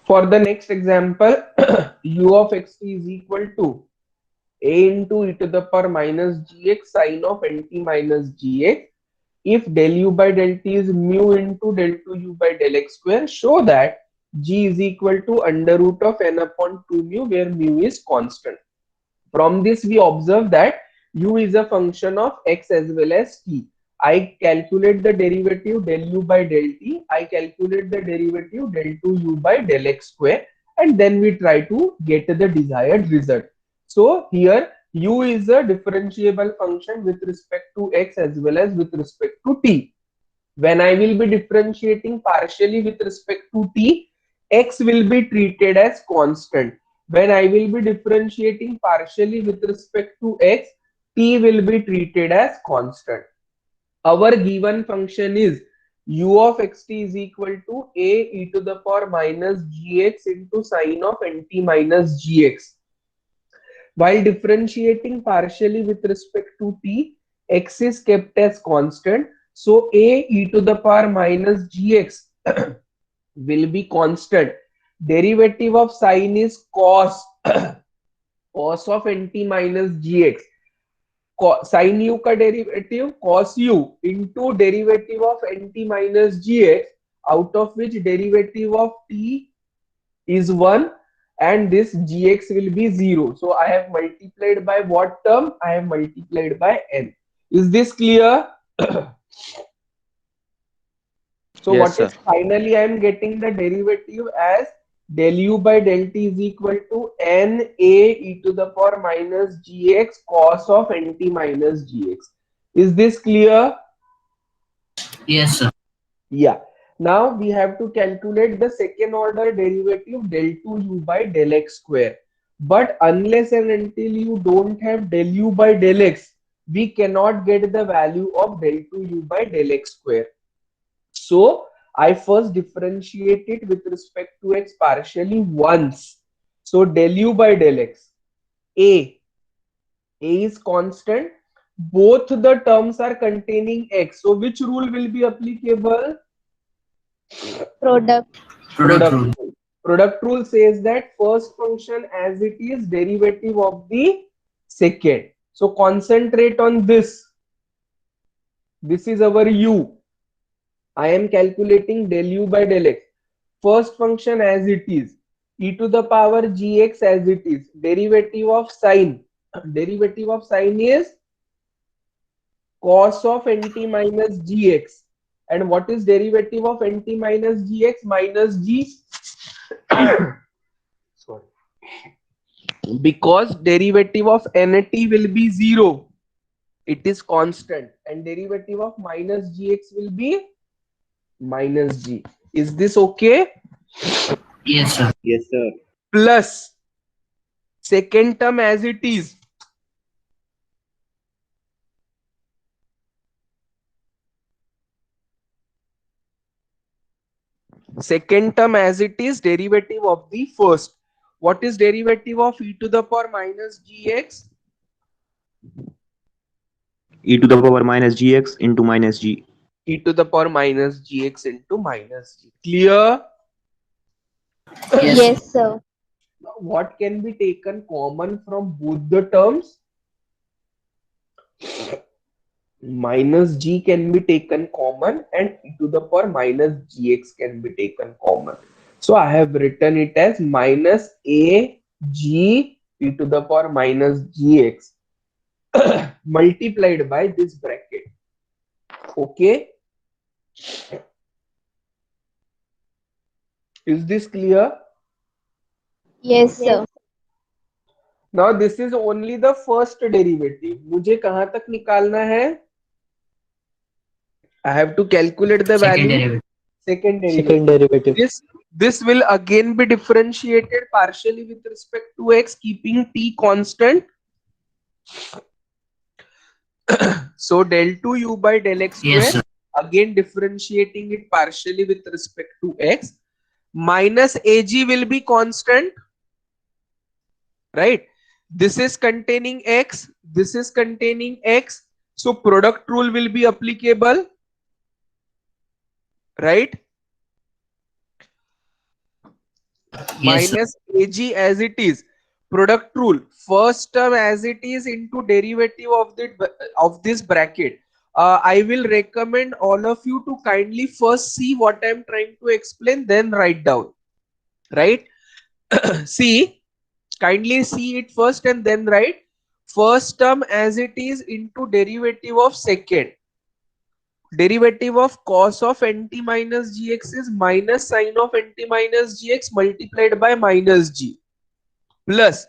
For the next example, u of xt is equal to a into e to the power minus gx sine of nt minus gx. If del u by del t is mu into del 2u by del x square, show that g is equal to under root of n upon 2 mu, where mu is constant. From this we observe that u is a function of x as well as t. I calculate the derivative del u by del t. I calculate the derivative del 2u by del x square, and then we try to get the desired result. So here u is a differentiable function with respect to x as well as with respect to t. When I will be differentiating partially with respect to t, x will be treated as constant. When I will be differentiating partially with respect to x, t will be treated as constant. Our given function is u of xt is equal to a e to the power minus gx into sine of nt minus gx. While differentiating partially with respect to t, x is kept as constant. So a e to the power minus gx will be constant. Derivative of sine is cos cos of nt minus gx. Sin u का derivative cos u into derivative of nt minus gx, out of which derivative of t is 1 and this gx will be 0. So I have multiplied by what term? I have multiplied by n. Is this clear? So Yes, what sir. is finally I am getting the derivative as del u by del t is equal to n a e to the power minus gx cos of nt minus gx. Is this clear? Yes, sir. Yeah. Now we have to calculate the second order derivative del 2u by del x square. But unless and until you don't have del u by del x, we cannot get the value of del 2u by del x square. So I first differentiate it with respect to x partially once. So del u by del x, a is constant. Both the terms are containing x. So which rule will be applicable? Product. Product Product rule. rule. Product rule says that first function as it is derivative of the second. So concentrate on this. This is our u. I am calculating del u by del x. First function as it is, e to the power gx as it is. Derivative of sine. Derivative of sine is cos of nt minus gx. And what is derivative of nt minus gx? Minus g. Sorry. Because derivative of nt will be 0. It is constant. And derivative of minus gx will be minus g. Is this okay? Yes, sir. Yes, sir. Plus second term as it is. Second term as it is derivative of the first. What is derivative of e to the power minus gx? E to the power minus gx into minus g. E to the power minus gx into minus g. Clear? Yes, sir. Yes, sir. Now, what can be taken common from both the terms? Minus g can be taken common and e to the power minus gx can be taken common. So I have written it as minus a g e to the power minus gx multiplied by this bracket. Okay. Is this clear? Yes, sir. Now this is only the first derivative. मुझे कहां तक निकालना है? I have to calculate the Second value. derivative. Second Second derivative. derivative. This will again be differentiated partially with respect to x, keeping t constant. So del 2u by del x square, Yes, sir. again differentiating it partially with respect to x, minus ag will be constant, right? This is containing x, this is containing x, so product rule will be applicable, right? Yes, sir. minus AG as it is. Product rule, first term as it is into derivative of this bracket. I will recommend all of you to kindly first see what I am trying to explain, then write down. Right? See, kindly see it first and then write. First term as it is into derivative of second. Derivative of cos of nt minus gx is minus sine of nt minus gx multiplied by minus g, plus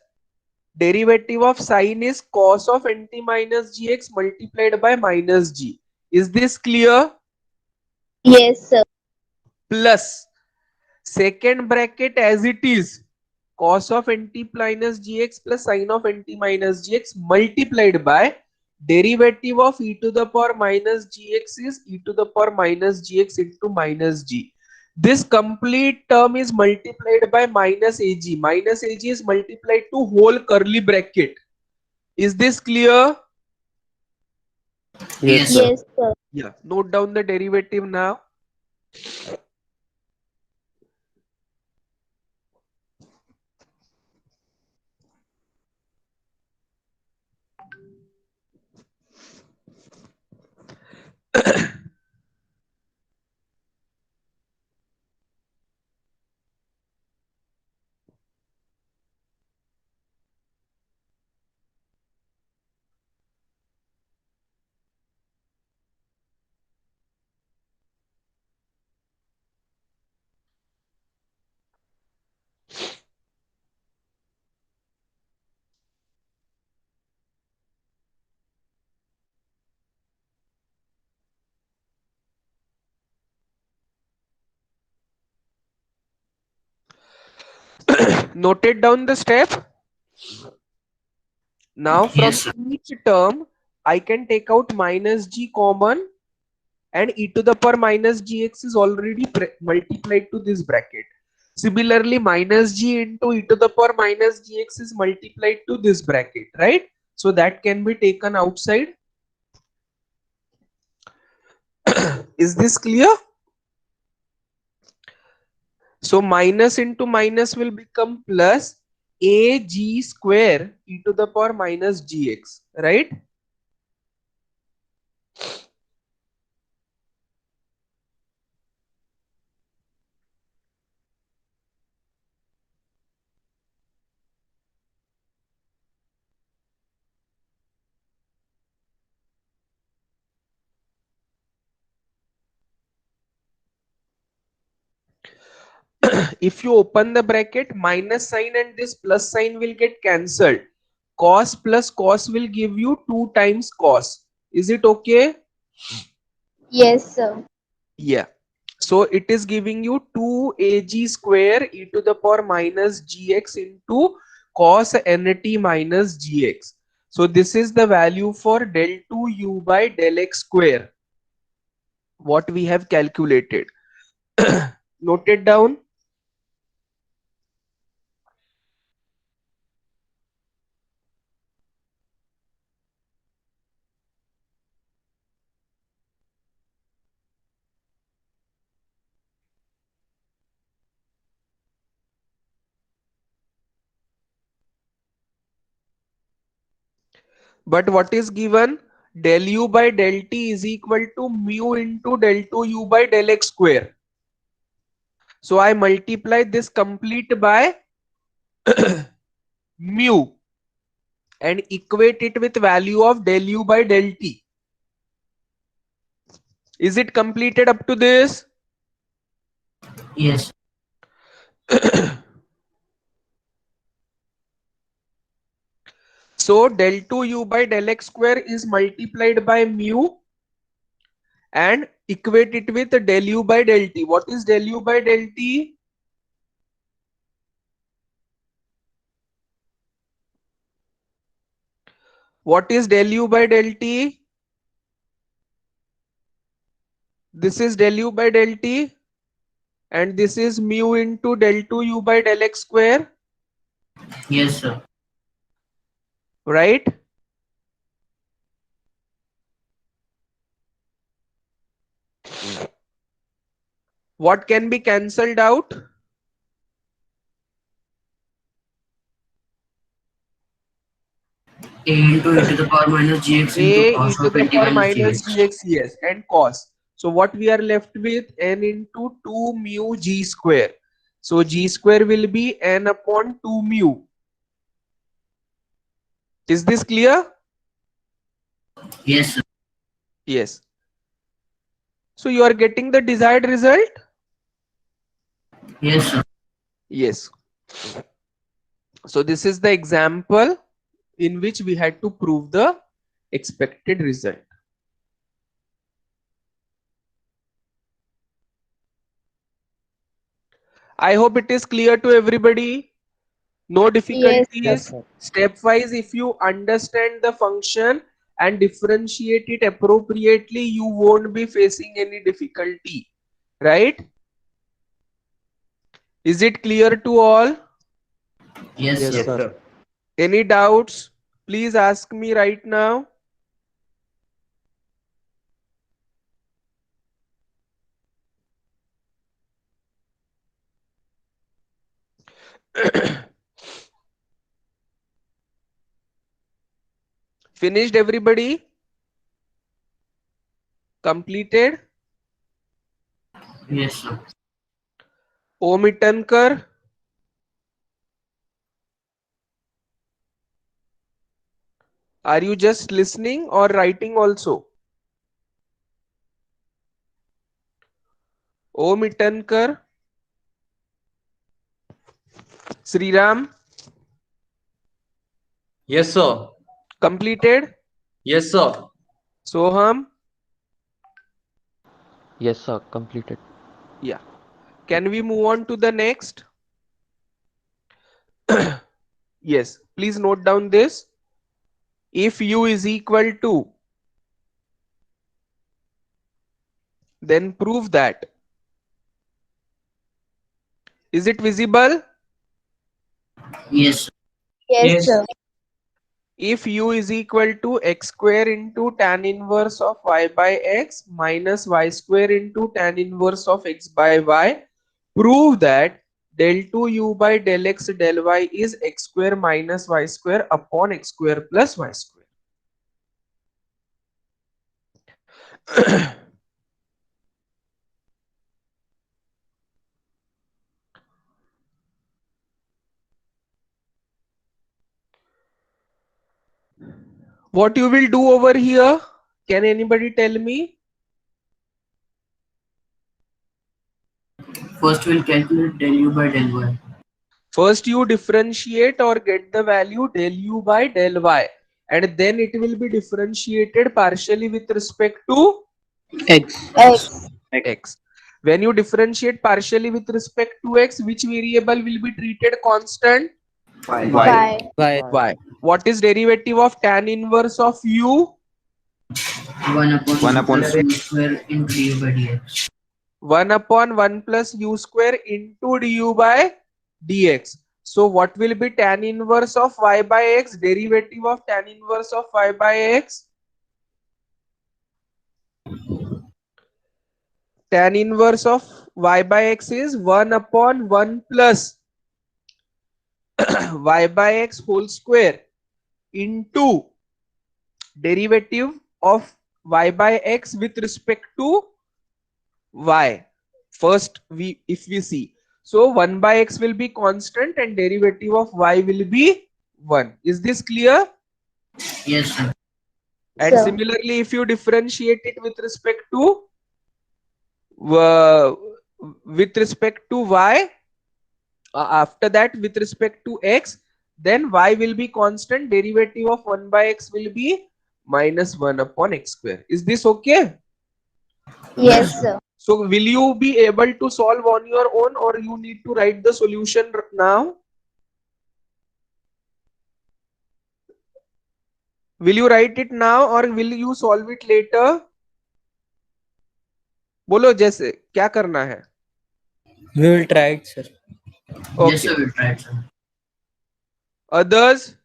derivative of sine is cos of nt minus gx multiplied by minus g. Is this clear? Yes, sir. Plus second bracket as it is, cos of nt minus gx plus sine of nt minus gx multiplied by derivative of e to the power minus gx is e to the power minus gx into minus g. This complete term is multiplied by minus ag. Minus ag is multiplied to whole curly bracket. Is this clear? Yes, Yes, sir. sir. Yes, sir. Yeah. Note down the derivative now. Noted down the step. Now from Yes, sir. each term, I can take out minus g common, and e to the power minus gx is already multiplied to this bracket. Similarly, minus g into e to the power minus gx is multiplied to this bracket, right? So that can be taken outside. Is this clear? So minus into minus will become plus ag square e to the power minus gx, right? If you open the bracket, minus sign and this plus sign will get cancelled. Cos plus cos will give you 2 times cos. Is it okay? Yes, sir. Yeah. So it is giving you 2ag square e to the power minus gx into cos nt minus gx. So this is the value for del 2u by del x square, what we have calculated. Note it down. But what is given? Del u by del t is equal to mu into del 2u by del x square. So I multiply this complete by mu and equate it with value of del u by del t. Is it completed up to this? Yes. So del 2u by del x square is multiplied by mu and equate it with del u by del t. What is del u by del t? What is del u by del t? This is del u by del t, and this is mu into del 2u by del x square, Yes, sir. right? What can be cancelled out? A into e to the power minus gx A into e cos to of the 20 power minus minus gx. gx, yes, and cos. So what we are left with, n into 2 mu g square. So g square will be n upon 2 mu. Is this clear? Yes, sir. Yes. So you are getting the desired result? Yes, sir. Yes. So this is the example in which we had to prove the expected result. I hope it is clear to everybody. No Yes. difficulties. Stepwise, if you understand the function and differentiate it appropriately, you won't be facing any difficulty. Right? Is it clear to all? Yes, Yes, sir. sir. Any doubts? Please ask me right now. Finished everybody? Completed? Yes, sir. Om Itankar? Are you just listening or writing also? Om Itankar? Sriram? Yes, sir. Completed? Yes, sir. Soham? Yes, sir. Completed. Yeah. Can we move on to the next? Yes. Please note down this. If u is equal to, then prove that. Is it visible? Yes, sir. Yes, Yes. sir. If u is equal to x square into tan inverse of y by x minus y square into tan inverse of x by y, prove that del 2u by del x del y is x square minus y square upon x square plus y square. What you will do over here? Can anybody tell me? First we'll calculate del u by del y. First you differentiate or get the value del u by del y, and then it will be differentiated partially with respect to X. X. x. When you differentiate partially with respect to x, which variable will be treated constant? Y. Y. Y. What is derivative of tan inverse of u? 1 upon 1 1 upon plus u square into du by dx. 1 upon 1 plus u square into du by dx. So what will be tan inverse of y by x? Derivative of tan inverse of y by x? Tan inverse of y by x is 1 upon 1 plus y by x whole square into derivative of y by x with respect to y. First, if we see, so 1 by x will be constant and derivative of y will be 1. Is this clear? Yes, sir. And Sir. similarly, if you differentiate it uh, with respect to y, after that with respect to x, then y will be constant, derivative of 1 by x will be minus 1 upon x square. Is this okay? Yes, sir. So will you be able to solve on your own, or you need to write the solution now? Will you write it now or will you solve it later? बोलो जैसे क्या करना है? We will try it, sir. Yes, Okay. sir. We'll try it, sir. Others?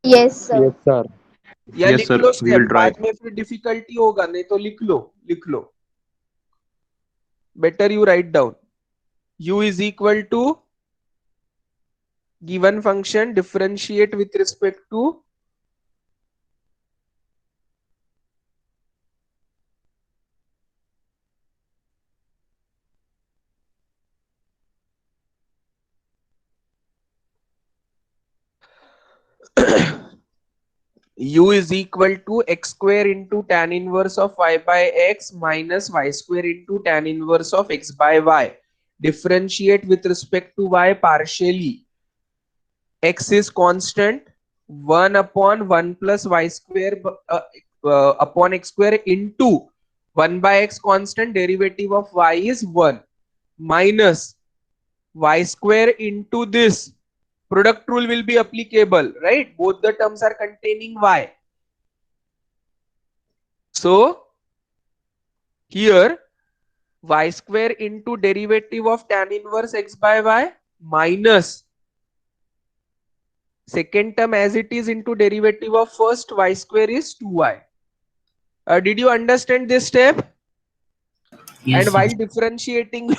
Yes, sir. Yes, sir. या Yes, लिख sir. Low We step, will try. बाद में फिर डिफिकल्टी होगा, नहीं तो लिख लो. Better you write down. U is equal to given function differentiate with respect to u is equal to x square into tan inverse of y by x minus y square into tan inverse of x by y. Differentiate with respect to y partially. X is constant, 1 upon 1 plus y square upon x square into 1 by x constant, derivative of y is 1 minus y square into this. Product rule will be applicable, right? Both the terms are containing y. So here y square into derivative of tan inverse x by y minus second term as it is into derivative of first y square is 2y. Did you understand this step? Yes, And sir. while differentiating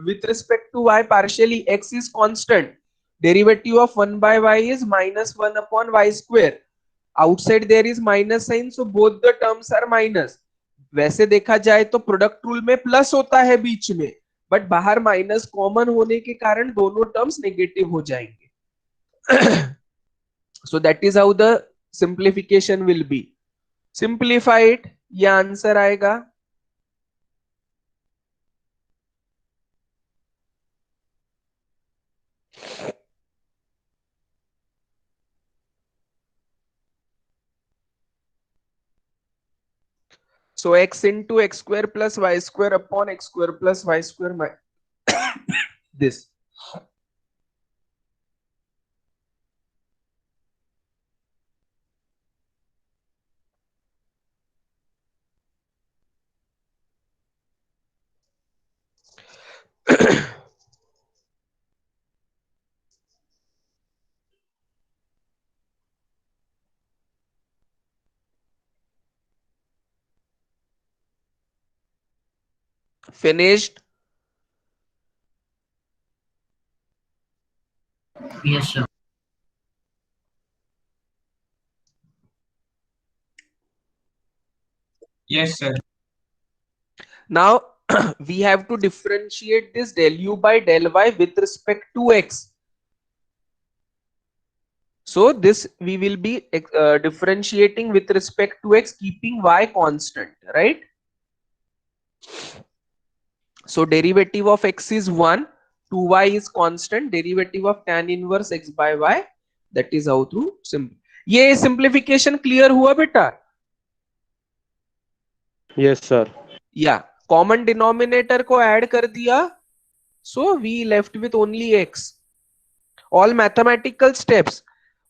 with respect to y partially, x is constant. Derivative of 1 by y is minus 1 upon y square. Outside there is minus sign, so both the terms are minus. वैसे देखा जाए तो product rule में plus होता है बीच में, but बाहर minus common होने के कारण दोनों टर्म्स नेगेटिव हो जाएंगे. So that is how the simplification will be. Simplify it, ये आंसर आएगा. So x into x square plus y square upon x square plus y square this. Finished? Yes, sir. Yes, sir. Now we have to differentiate this del u by del y with respect to x. So this we will be differentiating with respect to x, keeping y constant, right? So derivative of x is 1, 2y is constant, derivative of tan inverse x by y, that is how to simple. ये simplification clear हुआ बेटा? Yes, sir. Yeah, common denominator को add कर दिया, so we left with only x. All mathematical steps.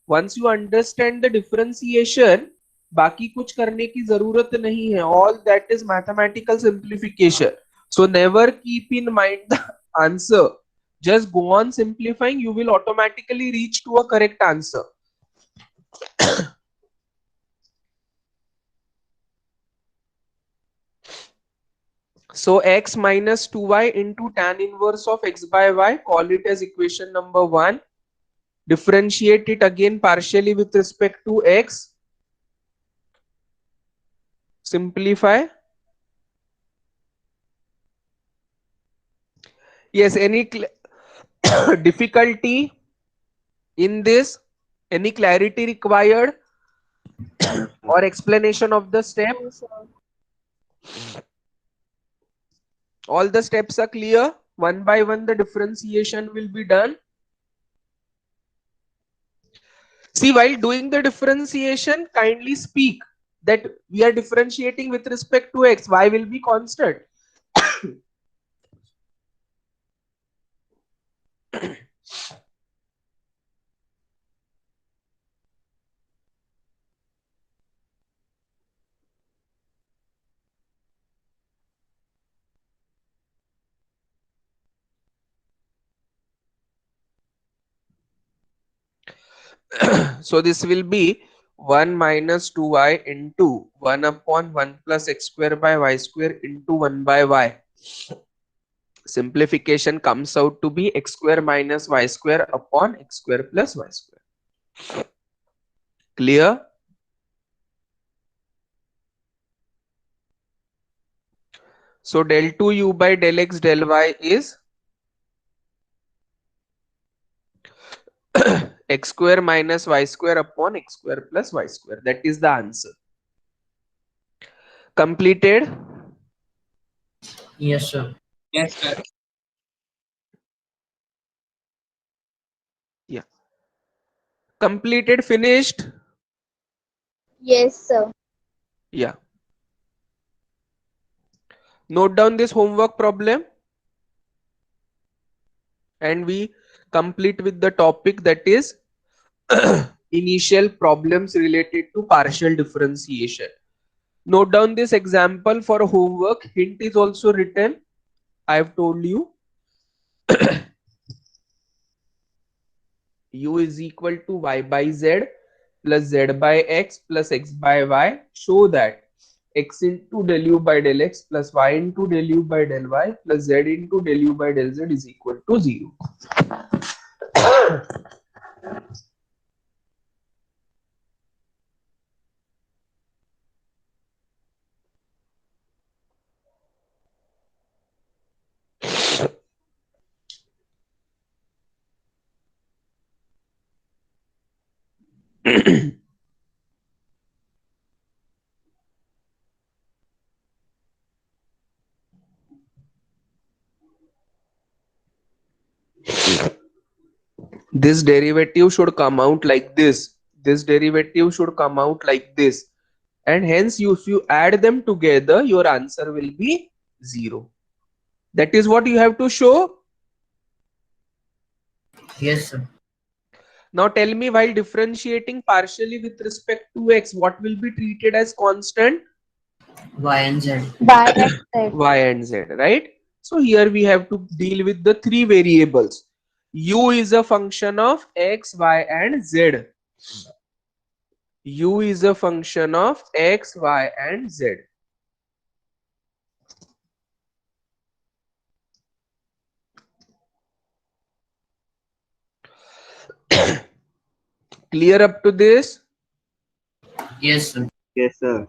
Once you understand the differentiation, बाकी कुछ करने की जरूरत नहीं है. All that is mathematical simplification. So never keep in mind the answer. Just go on simplifying. You will automatically reach to a correct answer. So x minus 2y into tan inverse of x by y, call it as equation number 1. Differentiate it again partially with respect to x. Simplify. Yes, any difficulty in this? Any clarity required or explanation of the step? No, sir. All the steps are clear. One by one the differentiation will be done. See, while doing the differentiation, kindly speak that we are differentiating with respect to x. Y will be constant. So this will be 1 minus 2y into 1 upon 1 plus x square by y square into 1 by y. Simplification comes out to be x square minus y square upon x square plus y square. Clear? So del 2u by del x del y is x square minus y square upon x square plus y square. That is the answer. Completed? Yes, sir. Yes, sir. Yeah. Completed, finished? Yes, sir. Yeah. Note down this homework problem. And we complete with the topic, that is initial problems related to partial differentiation. Note down this example for homework. Hint is also written. I have told you. U is equal to y by z plus z by x plus x by y. Show that x into del u by del x plus y into del u by del y plus z into del u by del z is equal to 0. This derivative should come out like this. This derivative should come out like this. And hence, if you add them together, your answer will be 0. That is what you have to show. Yes, sir. Now tell me, while differentiating partially with respect to x, what will be treated as constant? Y and Z. Y and Z. Y and z, right? So here we have to deal with the three variables. U is a function of x, y and z. U is a function of x, y and z. Clear up to this? Yes, sir. Yes, sir.